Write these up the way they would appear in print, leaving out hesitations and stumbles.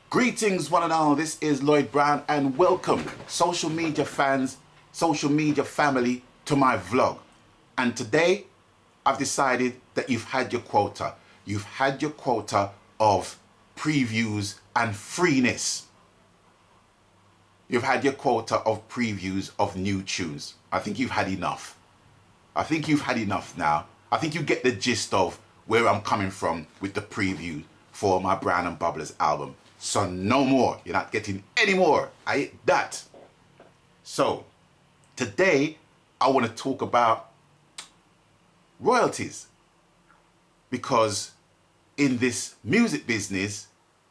Greetings one and all, this is Lloyd Brown and welcome social media fans, social media family to my vlog. And today I've decided that you've had your quota. You've had your quota of previews and freeness. You've had your quota of previews of new tunes. I think you've had enough. I think you've had enough now. I think you get the gist of where I'm coming from with the preview for my Brown and Bubblers album. So no more. You're not getting any more. I hate that. So today I want to talk about royalties, because in this music business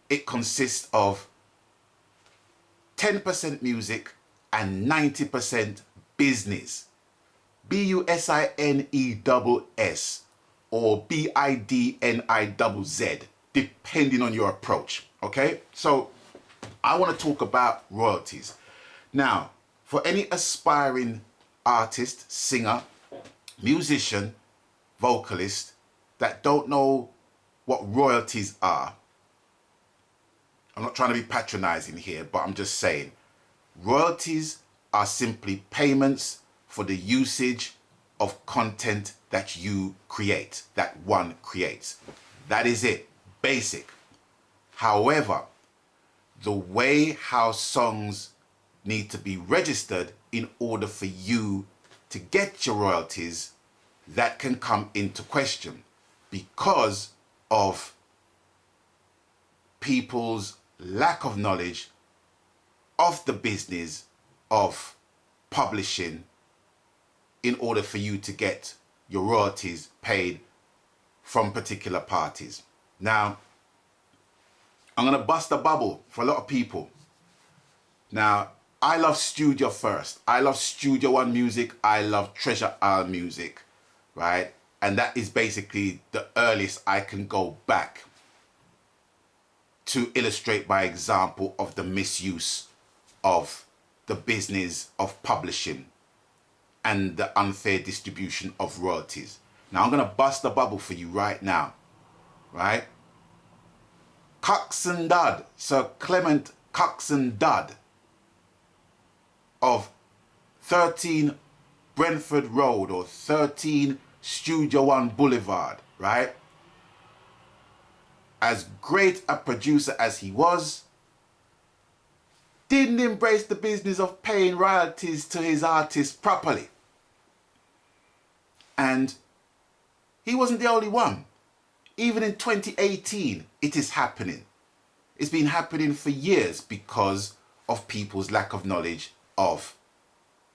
it consists of 10% music and 90% business. B-U-S-I-N-E-S-S or B-I-D-N-I-Z-Z, depending on your approach. Okay, so I want to talk about royalties. Now, for any aspiring artist, singer, musician, vocalist that don't know what royalties are, I'm not trying to be patronizing here, but I'm just saying royalties are simply payments for the usage of content that you create, that one creates. That is it, basic. However, the way how songs need to be registered in order for you to get your royalties, that can come into question because of people's lack of knowledge of the business of publishing in order for you to get your royalties paid from particular parties. Now, I'm going to bust a bubble for a lot of people. Now, I love studio first. I love Studio One music. I love Treasure Isle music, right? And that is basically the earliest I can go back to illustrate by example of the misuse of the business of publishing and the unfair distribution of royalties. Now, I'm going to bust a bubble for you right now, right? Coxon Dodd, Sir Clement Coxon Dodd of 13 Brentford Road or 13 Studio One Boulevard, right? As great a producer as he was, didn't embrace the business of paying royalties to his artists properly. And he wasn't the only one. Even in 2018, it is happening. It's been happening for years because of people's lack of knowledge of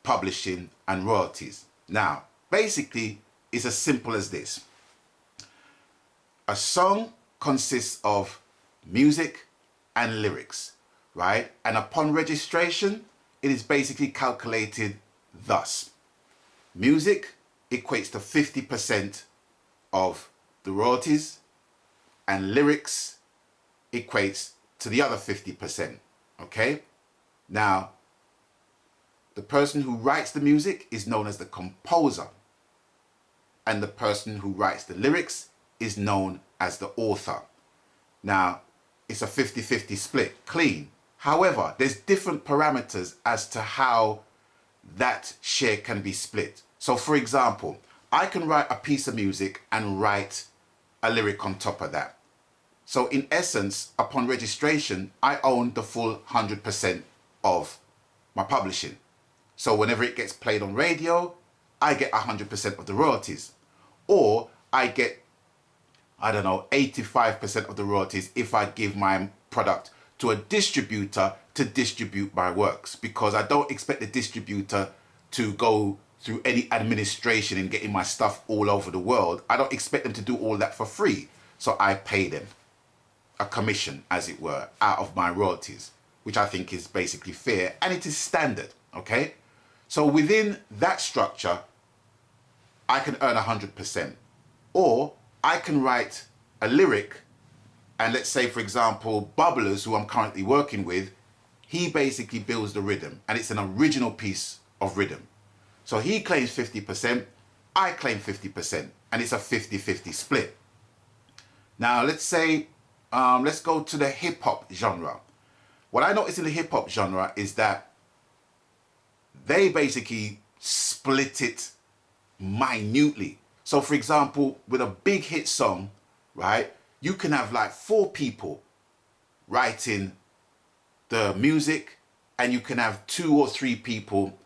publishing and royalties. Now, basically, it's as simple as this. A song consists of music and lyrics, right? And upon registration, it is basically calculated thus. Music equates to 50% of the royalties, and lyrics equates to the other 50%, okay? Now, the person who writes the music is known as the composer, and the person who writes the lyrics is known as the author. Now, it's a 50-50 split, clean. However, there's different parameters as to how that share can be split. So for example, I can write a piece of music and write a lyric on top of that. So in essence, upon registration, I own the full 100% of my publishing. So whenever it gets played on radio, I get 100% of the royalties. Or I get, I don't know, 85% of the royalties if I give my product to a distributor to distribute my works, because I don't expect the distributor to go through any administration in getting my stuff all over the world. I don't expect them to do all that for free. So I pay them a commission, as it were, out of my royalties, which I think is basically fair and it is standard, okay? So within that structure, I can earn 100%. Or I can write a lyric, and let's say, for example, Bubblers, who I'm currently working with, he basically builds the rhythm, and it's an original piece of rhythm. So he claims 50%, I claim 50%, and it's a 50-50 split. Now let's say, let's go to the hip hop genre. what I noticed in the hip hop genre is that they basically split it minutely. So for example, with a big hit song, right, you can have like 4 people writing the music, and you can have 2 or 3 people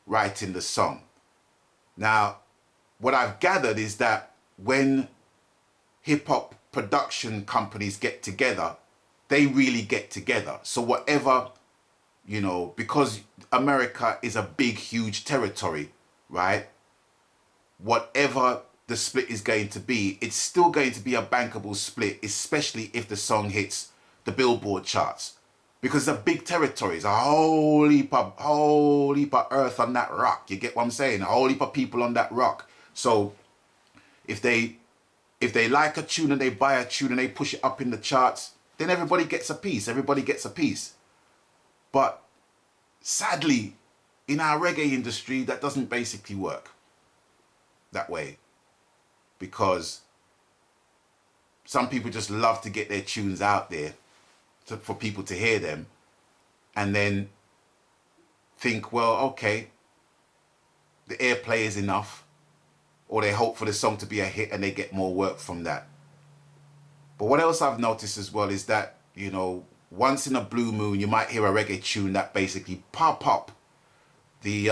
writing the song. Now, what I've gathered is that when hip hop production companies get together, they really get together. So whatever, you know, because America is a big, huge territory, right? Whatever the split is going to be, it's still going to be a bankable split, especially if the song hits the Billboard charts. Because it's a big territory, it's a whole heap of earth on that rock. You get what I'm saying? A whole heap of people on that rock. So if they like a tune and they buy a tune and they push it up in the charts, then everybody gets a piece. Everybody gets a piece. But sadly, in our reggae industry, that doesn't basically work that way, because some people just love to get their tunes out there for people to hear them, and then think, well, okay, the airplay is enough, or they hope for the song to be a hit and they get more work from that. But what else I've noticed as well is that, you know, once in a blue moon, you might hear a reggae tune that basically pop up the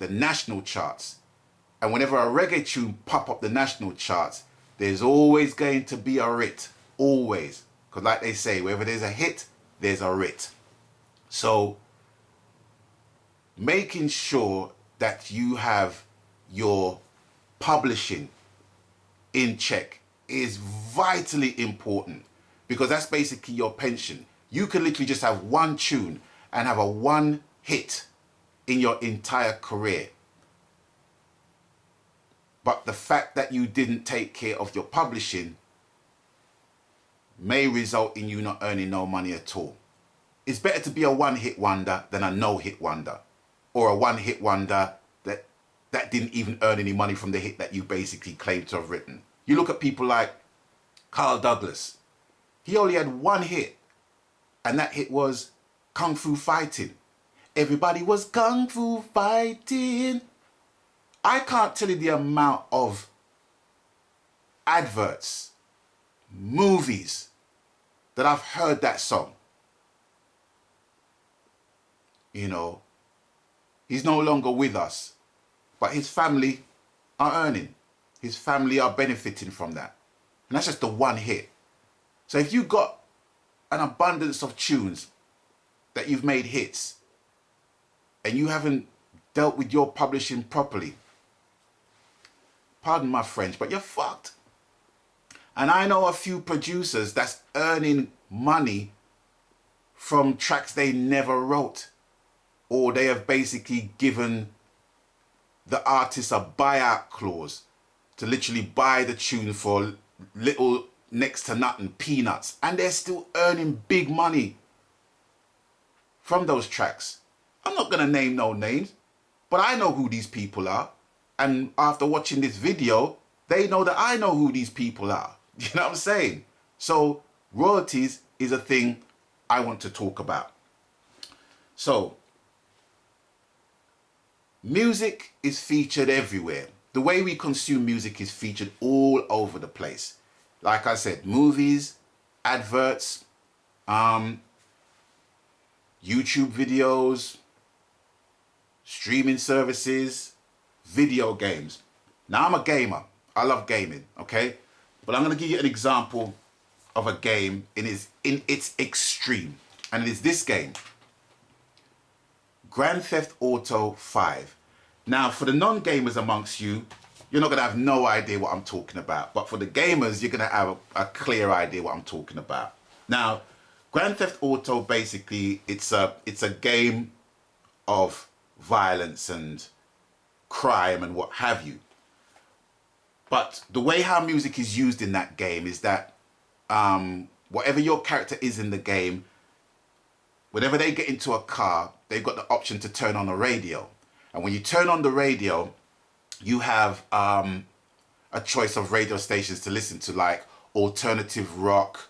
national charts. And whenever a reggae tune pop up the national charts, there's always going to be a writ. Always. Because like they say, wherever there's a hit, there's a writ. So making sure that you have your publishing in check is vitally important, because that's basically your pension. You can literally just have one tune and have a one hit in your entire career. But the fact that you didn't take care of your publishing may result in you not earning no money at all. It's better to be a one-hit wonder than a no-hit wonder, or a one-hit wonder that didn't even earn any money from the hit that you basically claimed to have written. You look at people like Carl Douglas. He only had one hit, and that hit was Kung Fu Fighting. Everybody was Kung Fu Fighting. I can't tell you the amount of adverts, movies that I've heard that song. You know, he's no longer with us, but his family are earning. His family are benefiting from that. And that's just the one hit. So if you've got an abundance of tunes that you've made hits, and you haven't dealt with your publishing properly, pardon my French, but you're fucked. And I know a few producers that's earning money from tracks they never wrote, or they have basically given the artist a buyout clause to literally buy the tune for little next to nothing, peanuts, and they're still earning big money from those tracks. I'm not going to name no names, but I know who these people are. And after watching this video, they know that I know who these people are. You know what I'm saying? So royalties is a thing I want to talk about. So music is featured everywhere. The way we consume music is featured all over the place. Like I said, movies, adverts, YouTube videos, streaming services, video games. Now, I'm a gamer. I love gaming, okay? But I'm going to give you an example of a game in its extreme. And it is this game, Grand Theft Auto 5. Now, for the non-gamers amongst you, you're not going to have no idea what I'm talking about. But for the gamers, you're going to have a clear idea what I'm talking about. Now, Grand Theft Auto, basically, it's a game of violence and crime and what have you. But the way how music is used in that game is that whatever your character is in the game, whenever they get into a car, they've got the option to turn on the radio. And when you turn on the radio, you have a choice of radio stations to listen to, like alternative rock,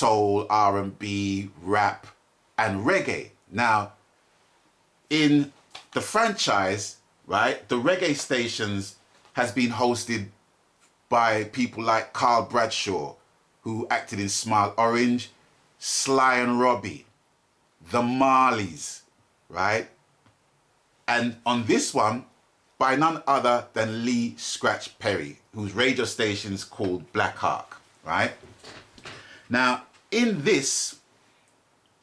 soul, R&B, rap, and reggae. Now, in the franchise, right, the reggae stations has been hosted by people like Carl Bradshaw, who acted in Smile Orange, Sly and Robbie, the Marleys, right? And on this one, by none other than Lee Scratch Perry, whose radio station is called Black Ark, right? Now, in this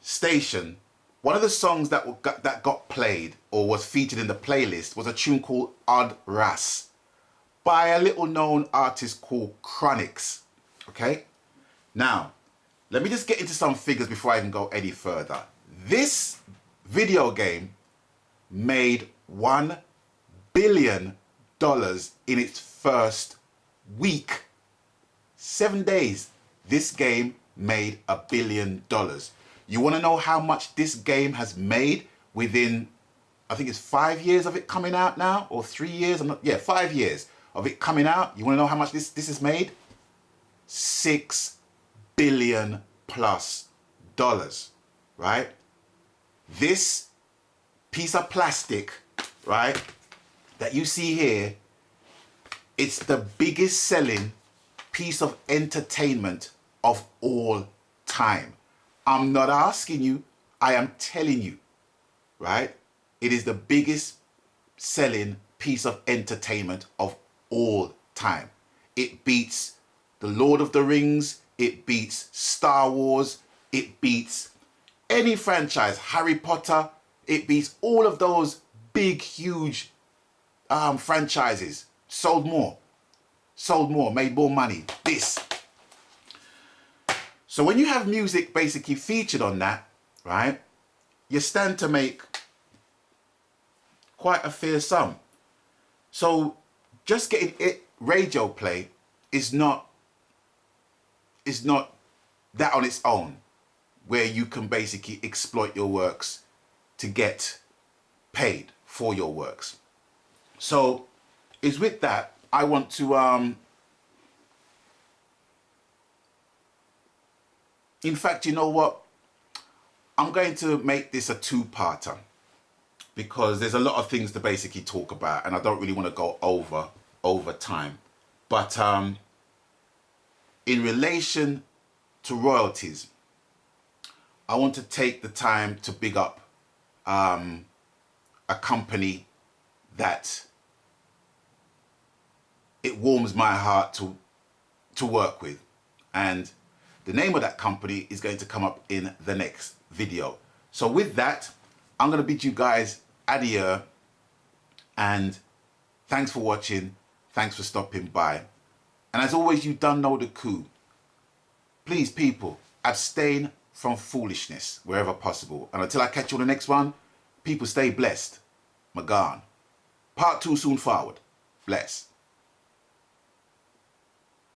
station, one of the songs that got played or was featured in the playlist was a tune called Odd Ras by a little known artist called Chronix, okay? Now, let me just get into some figures before I even go any further. This video game made $1 billion in its first week. 7 days, this game made $1 billion. You want to know how much this game has made within, I think it's 5 years of it coming out now, or 3 years? 5 years of it coming out. You want to know how much this has made? $6 billion plus, right? This piece of plastic, right, that you see here, it's the biggest selling piece of entertainment of all time. I'm not asking you, I am telling you, right? It is the biggest selling piece of entertainment of all time. It beats The Lord of the Rings, it beats Star Wars, it beats any franchise, Harry Potter, it beats all of those big, huge franchises. Sold more, made more money. This. So when you have music basically featured on that, right, you stand to make quite a fair sum. So just getting it radio play is not that on its own, where you can basically exploit your works to get paid for your works. So it's with that I want to in fact, you know what, I'm going to make this a two-parter because there's a lot of things to basically talk about and I don't really want to go over time. But in relation to royalties, I want to take the time to big up a company that it warms my heart to work with, and the name of that company is going to come up in the next video. So with that, I'm going to bid you guys adieu, and thanks for watching, thanks for stopping by, and as always, you done know the coup. Please people, abstain from foolishness wherever possible, and until I catch you on the next one, people stay blessed. Magan. Part 2 soon forward. Bless.